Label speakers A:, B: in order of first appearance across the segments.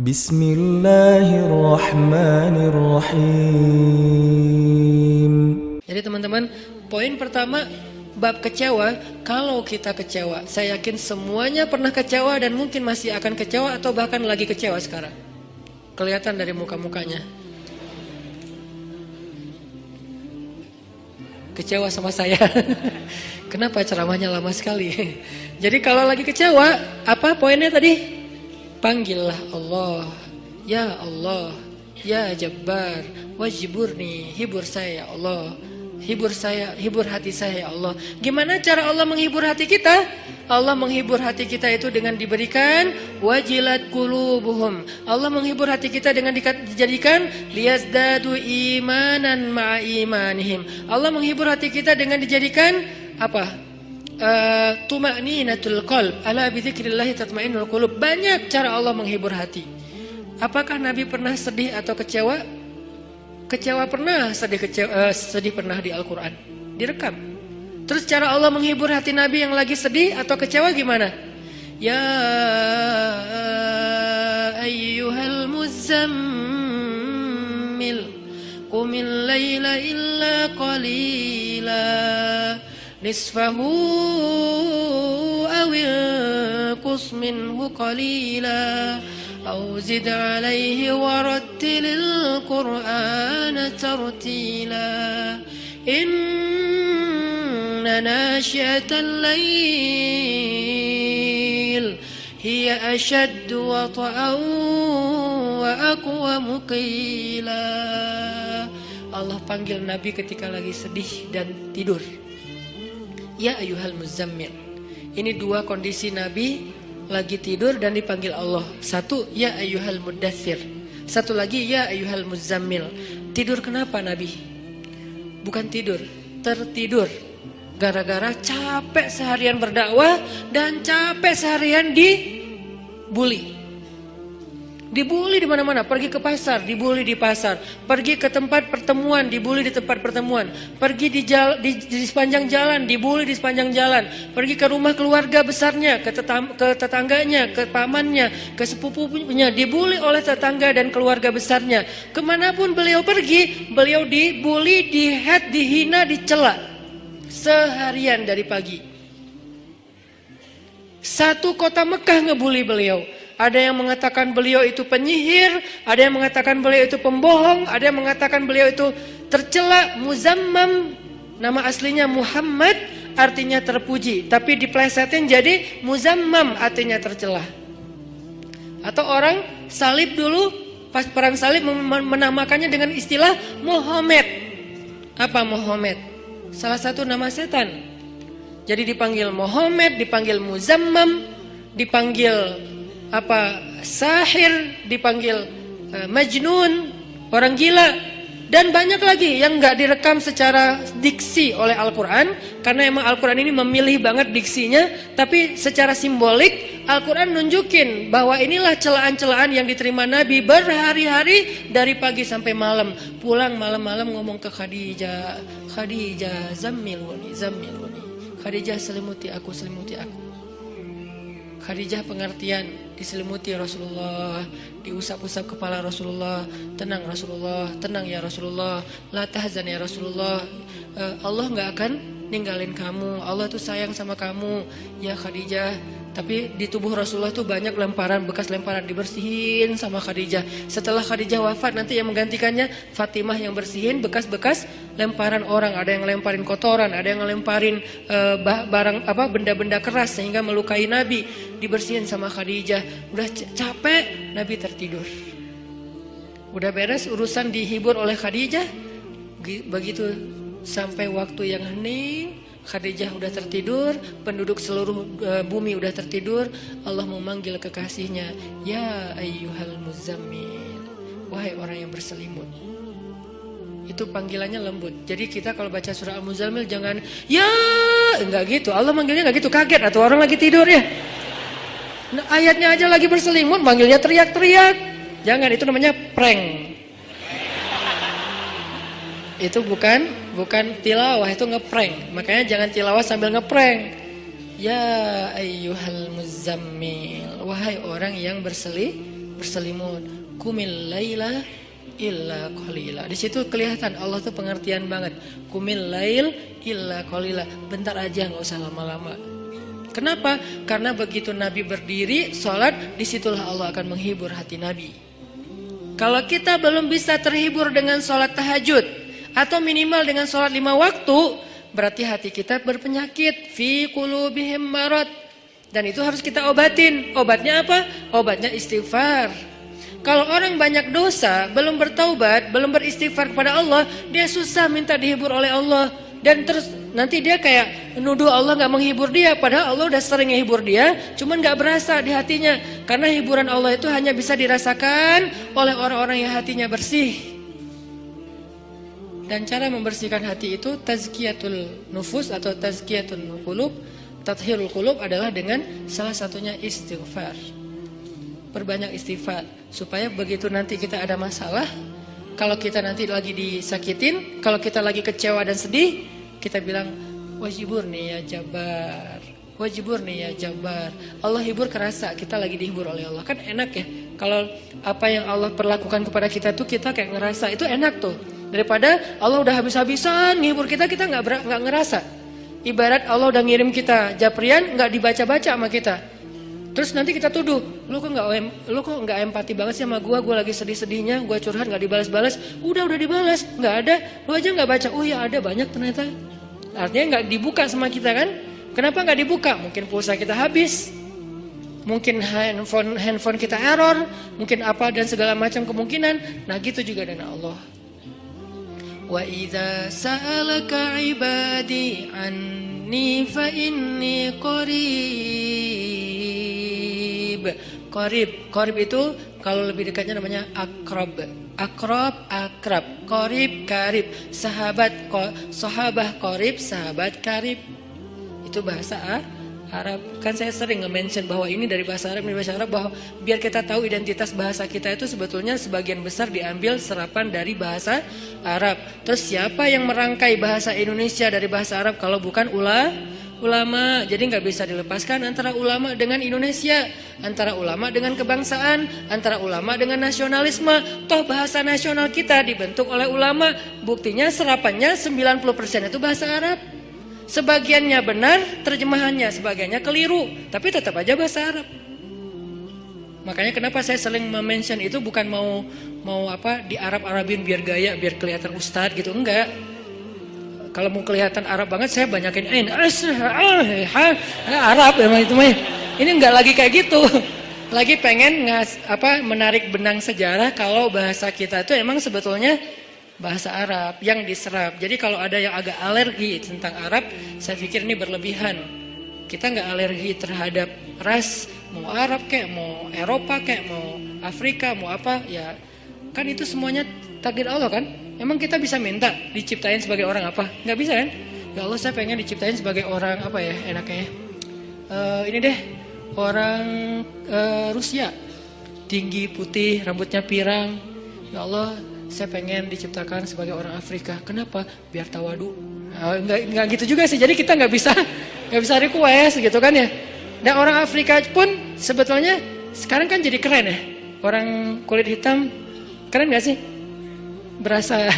A: Bismillahirrahmanirrahim.
B: Jadi teman-teman, poin pertama bab kecewa. Kalau kita kecewa, saya yakin semuanya pernah kecewa dan mungkin masih akan kecewa atau bahkan lagi kecewa sekarang. Kelihatan dari muka-mukanya. Kecewa sama saya. Kenapa ceramahnya lama sekali? Jadi kalau lagi kecewa, apa poinnya tadi? Panggillah Allah. Ya Allah, ya Jabbar, wajiburni, hibur saya ya Allah. Hibur saya, hibur hati saya ya Allah. Gimana cara Allah menghibur hati kita? Allah menghibur hati kita itu dengan diberikan wajilat qulubuhum. Allah menghibur hati kita dengan dijadikan liyazdadu imanan ma'a imanihim. Allah menghibur hati kita dengan dijadikan apa? Tuma'ninatul qalb. Ala bidzikrillah tatma'innul qulub. Banyak cara Allah menghibur hati. Apakah Nabi pernah sedih atau kecewa? Kecewa pernah, sedih pernah di Al-Quran, direkam. Terus cara Allah menghibur hati Nabi yang lagi sedih atau kecewa gimana? Ya ayyuhal muzammil qumil layla illa qalila nisfahu awil qus minhu qalila أو زد عليه ورتل القرآن ترتيلا إن ناشئة الليل هي أشد وطئا وأقوم قيلا. Allah panggil Nabi ketika lagi sedih dan tidur. Ya ayyuhal muzammil. Ini dua kondisi Nabi lagi tidur dan dipanggil Allah. Satu, ya ayyuhal muddathir. Satu lagi, ya ayyuhal muzammil. Tidur kenapa Nabi? Bukan tidur, tertidur. Gara-gara capek seharian berdakwah dan capek seharian dibully. Dibully di mana-mana, pergi ke pasar, dibully di pasar, pergi ke tempat pertemuan, dibully di tempat pertemuan, pergi di sepanjang jalan, dibully di sepanjang jalan, pergi ke rumah keluarga besarnya, ke tetangganya, ke pamannya, ke sepupunya, dibully oleh tetangga dan keluarga besarnya. Kemanapun beliau pergi, beliau dibully, dihina, dicela seharian dari pagi. Satu kota Mekah ngebully beliau. Ada yang mengatakan beliau itu penyihir, ada yang mengatakan beliau itu pembohong, ada yang mengatakan beliau itu tercela. Muzammam, nama aslinya Muhammad, artinya terpuji, tapi diplesetin jadi Muzammam, artinya tercela. Atau orang salib dulu, pas perang salib menamakannya dengan istilah Muhammad. Apa Muhammad? Salah satu nama setan. Jadi dipanggil Muhammad, dipanggil Muzammam, dipanggil sahir, dipanggil majnun, orang gila, dan banyak lagi yang nggak direkam secara diksi oleh Al-Quran, karena emang Al-Quran ini memilih banget diksinya. Tapi secara simbolik Al-Quran nunjukin bahwa inilah celaan-celaan yang diterima Nabi berhari-hari dari pagi sampai malam. Pulang malam-malam ngomong ke Khadijah, Khadijah zammiluni, Khadijah selimuti aku, selimuti aku. Khadijah pengertian, diselimuti Rasulullah, diusap-usap kepala Rasulullah. Tenang Rasulullah, tenang ya Rasulullah, la tahzan ya Rasulullah, Allah gak akan ninggalin kamu, Allah tuh sayang sama kamu ya Khadijah. Tapi di tubuh Rasulullah tuh banyak lemparan, bekas lemparan, dibersihin sama Khadijah. Setelah Khadijah wafat, nanti yang menggantikannya Fatimah yang bersihin bekas-bekas lemparan orang. Ada yang lemparin kotoran, ada yang lemparin barang benda-benda keras sehingga melukai Nabi, dibersihin sama Khadijah. Udah capek, Nabi tertidur. Udah beres urusan, dihibur oleh Khadijah. Begitu sampai waktu yang hening, Khadijah udah tertidur, penduduk seluruh bumi udah tertidur. Allah memanggil kekasihnya, ya ayyuhal muzammil, wahai orang yang berselimut. Itu panggilannya lembut. Jadi kita kalau baca surah Al-Muzammil jangan ya, enggak gitu. Allah manggilnya enggak gitu, kaget atau orang lagi tidur ya. Nah, ayatnya aja lagi berselimut, manggilnya teriak-teriak. Jangan, itu namanya prank. Itu bukan tilawah, itu ngeprank. Makanya jangan tilawah sambil ngeprank. Ya ayyuhal muzammil, wahai orang yang berselimut, kumil laila illa qalila. Di situ kelihatan Allah tuh pengertian banget. Kumil lail illa qalila. Bentar aja, nggak usah lama-lama. Kenapa? Karena begitu Nabi berdiri sholat, disitulah Allah akan menghibur hati Nabi. Kalau kita belum bisa terhibur dengan sholat tahajud atau minimal dengan sholat 5 waktu, berarti hati kita berpenyakit. Fi qulubihim marad. Dan itu harus kita obatin. Obatnya apa? Obatnya istighfar. Kalau orang banyak dosa, belum bertaubat, belum beristighfar kepada Allah, dia susah minta dihibur oleh Allah. Dan terus nanti dia kayak nuduh Allah gak menghibur dia. Padahal Allah udah sering menghibur dia, cuman gak berasa di hatinya. Karena hiburan Allah itu hanya bisa dirasakan oleh orang-orang yang hatinya bersih. Dan cara membersihkan hati itu tazkiyatul nufus atau tazkiyatul qulub, tathhirul qulub adalah dengan salah satunya istighfar. Perbanyak istighfar supaya begitu nanti kita ada masalah, kalau kita nanti lagi disakitin, kalau kita lagi kecewa dan sedih, kita bilang wajiburni ya Jabbar, wajiburni ya Jabbar. Allah hibur kerasa kita lagi dihibur oleh Allah. Kan enak ya kalau apa yang Allah perlakukan kepada kita tuh kita kayak ngerasa, itu enak tuh. Daripada Allah udah habis-habisan ngehibur kita, kita nggak ngerasa. Ibarat Allah udah ngirim kita japrian, nggak dibaca-baca sama kita. Terus nanti kita tuduh, lu kok nggak empati banget sih sama gue lagi sedih-sedihnya, gue curhat nggak dibalas-balas. Udah dibalas, nggak ada, lu aja nggak baca. Oh ya ada, banyak ternyata. Artinya nggak dibuka sama kita kan? Kenapa nggak dibuka? Mungkin pulsa kita habis, mungkin handphone kita error, mungkin apa dan segala macam kemungkinan. Nah gitu juga dengan Allah. Wa idza sa'alaka 'ibadi anni fa inni qarib. Qarib itu kalau lebih dekatnya namanya akrab. Akrab. Qarib, karib. Sahabah qarib, sahabat karib. Itu bahasa Arab. Kan saya sering nge-mention bahwa ini dari bahasa Arab, bahwa biar kita tahu identitas bahasa kita itu sebetulnya sebagian besar diambil serapan dari bahasa Arab. Terus siapa yang merangkai bahasa Indonesia dari bahasa Arab kalau bukan ulama? Jadi nggak bisa dilepaskan antara ulama dengan Indonesia, antara ulama dengan kebangsaan, antara ulama dengan nasionalisme. Toh bahasa nasional kita dibentuk oleh ulama. Buktinya serapannya 90% itu bahasa Arab. Sebagiannya benar terjemahannya, sebagiannya keliru, tapi tetap aja bahasa Arab. Makanya kenapa saya sering mention itu bukan mau di Arab-Arabin biar gaya, biar kelihatan ustadz gitu, enggak. Kalau mau kelihatan Arab banget saya banyakin Arab emang itu mah. Ini enggak lagi kayak gitu. Lagi pengen menarik benang sejarah kalau bahasa kita itu emang sebetulnya bahasa Arab yang diserap. Jadi kalau ada yang agak alergi tentang Arab, saya pikir ini berlebihan. Kita nggak alergi terhadap ras, mau Arab kayak, mau Eropa kayak, mau Afrika, mau apa, ya kan itu semuanya takdir Allah kan. Emang kita bisa minta diciptain sebagai orang apa? Nggak bisa kan? Ya Allah saya pengen diciptain sebagai orang apa ya enaknya. Ini deh orang Rusia, tinggi, putih, rambutnya pirang. Ya Allah saya pengen diciptakan sebagai orang Afrika. Kenapa? Biar tawadu. Enggak gitu juga sih. Jadi kita nggak bisa request gitu kan ya. Dan orang Afrika pun sebetulnya sekarang kan jadi keren ya. Orang kulit hitam keren nggak sih? Berasa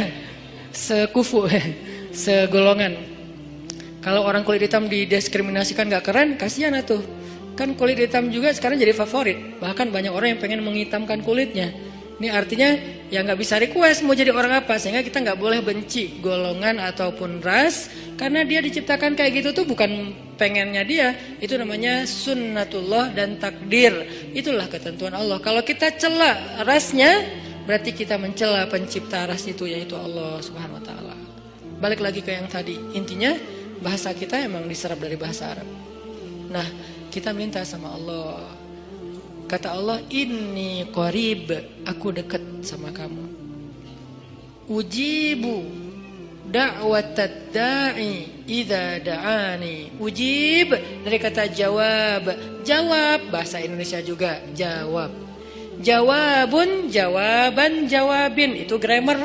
B: sekufu, segolongan. Kalau orang kulit hitam didiskriminasikan nggak keren, kasihan atuh. Kan kulit hitam juga sekarang jadi favorit. Bahkan banyak orang yang pengen menghitamkan kulitnya. Ini artinya ya nggak bisa request mau jadi orang apa, sehingga kita nggak boleh benci golongan ataupun ras, karena dia diciptakan kayak gitu tuh bukan pengennya dia, itu namanya sunnatullah dan takdir, itulah ketentuan Allah. Kalau kita cela rasnya, berarti kita mencela pencipta ras itu, yaitu Allah Subhanahu Wa Taala. Balik lagi ke yang tadi, intinya bahasa kita emang diserap dari bahasa Arab. Nah kita minta sama Allah. Kata Allah, inni qarib, aku dekat sama kamu. Ujibu da'watad da'i idza da'ani. Ujib dari kata jawab. Jawab bahasa Indonesia juga jawab. Jawabun, jawaban, jawabin, itu grammar.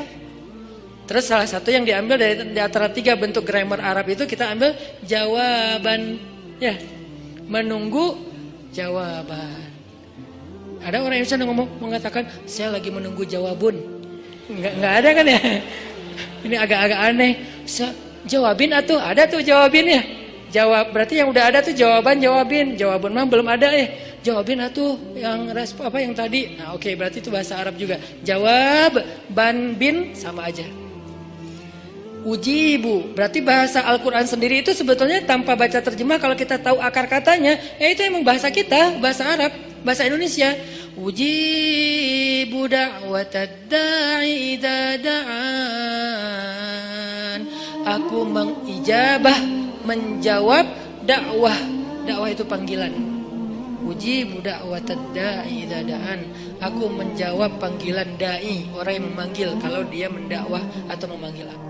B: Terus salah satu yang diambil dari di antara 3 bentuk grammar Arab itu kita ambil jawaban, ya, menunggu jawaban. Ada orang Indonesia yang mengatakan saya lagi menunggu jawabun, nggak ada kan ya? Ini agak-agak aneh. Jawabin atuh, ada tuh jawabinnya. Jawab berarti yang udah ada tuh jawaban jawabin, jawabun mah belum ada ya. Jawabin atuh yang respon apa yang tadi. Nah, oke, berarti itu bahasa Arab juga. Jawab, ban, bin sama aja. Ujibu, berarti bahasa Al-Quran sendiri itu sebetulnya tanpa baca terjemah, kalau kita tahu akar katanya, ya itu emang bahasa kita, bahasa Arab, bahasa Indonesia. Ujibu da'watad da'i idza da'an. Aku mengijabah, menjawab dakwah. Dakwah itu panggilan. Ujibu da'watad da'i idza da'an. Aku menjawab panggilan dai, orang yang memanggil kalau dia mendakwah atau memanggil aku.